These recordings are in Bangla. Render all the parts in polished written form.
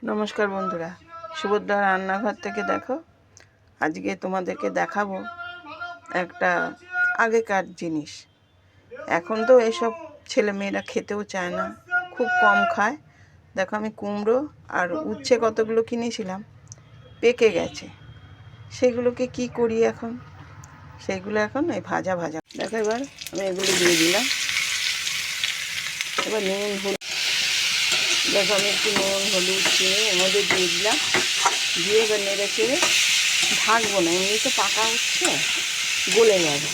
নমস্কার বন্ধুরা, সুভদ্রা রান্নাঘর থেকে দেখো। আজকে তোমাদেরকে দেখাবো একটা আগেকার জিনিস। এখন তো এসব ছেলেমেয়েরা খেতেও চায় না, খুব কম খায়। দেখো, আমি কুমড়ো আর উচ্ছে কতগুলো কিনেছিলাম, পেকে গেছে। সেগুলোকে কি করি এখন? সেগুলো এখন এই ভাজা ভাজা। দেখো, এবার আমি এগুলো দিয়ে দিলাম। এবার নুন হলুদ, দেখো আমি একটু নুন হলুদ চিনি এর মধ্যে দিয়ে দিলাম। দিয়ে এবার নেড়ে চেড়ে ঢাকবো না, এমনি তো পাকা হচ্ছে, গলে যাবে।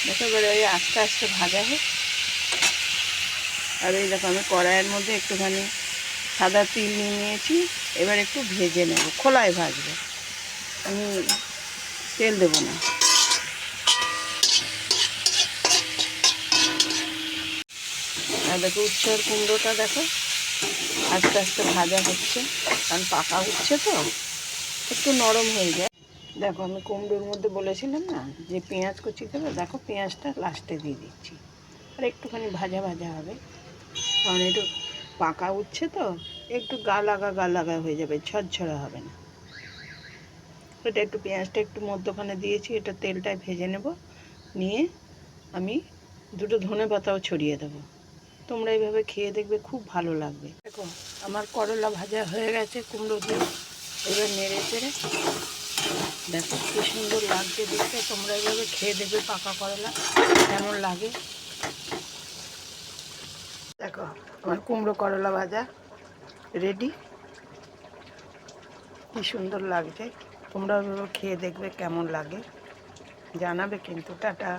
দেখো, এবার ওই আস্তে আস্তে ভাজা হোক। আর এই দেখো, আমি কড়াইয়ের মধ্যে একটুখানি সাদা তিল নিয়ে নিয়েছি। এবার একটু ভেজে নেব, খোলায় ভাজবো, আমি তেল দেবো না। আর দেখো, উচ্ছের কুমড়োটা দেখো আস্তে আস্তে ভাজা হচ্ছে, কারণ পাকা উচ্ছে তো একটু নরম হয়ে যায়। দেখো, আমি কুমড়োর মধ্যে বলেছিলাম না যে পেঁয়াজ কুচি দেবে, দেখো পেঁয়াজটা লাস্টে দিয়ে দিচ্ছি। আর একটুখানি ভাজা ভাজা হবে, কারণ একটু পাকা উচ্ছে তো একটু গা লাগা হয়ে যাবে, ঝরঝরা হবে না। এটা একটু পেঁয়াজটা একটু মধ্যখানে দিয়েছি, এটা তেলটায় ভেজে নেব। নিয়ে আমি দুটো ধনেপাতাও ছড়িয়ে দেবো। তোমরা এইভাবে খেয়ে দেখবে, খুব ভালো লাগবে। দেখো, আমার করলা ভাজা হয়ে গেছে কুমড়ো দিয়ে। এবার নেড়ে চেড়ে দেখো কি সুন্দর লাগছে দেখতে। তোমরা এইভাবে খেয়ে দেখবে পাকা করলা কেমন লাগে। দেখো, আমার কুমড়ো করলা ভাজা রেডি। কি সুন্দর লাগছে। তোমরা এইভাবে খেয়ে দেখবে কেমন লাগে, জানাবে কিন্তু। টাটা।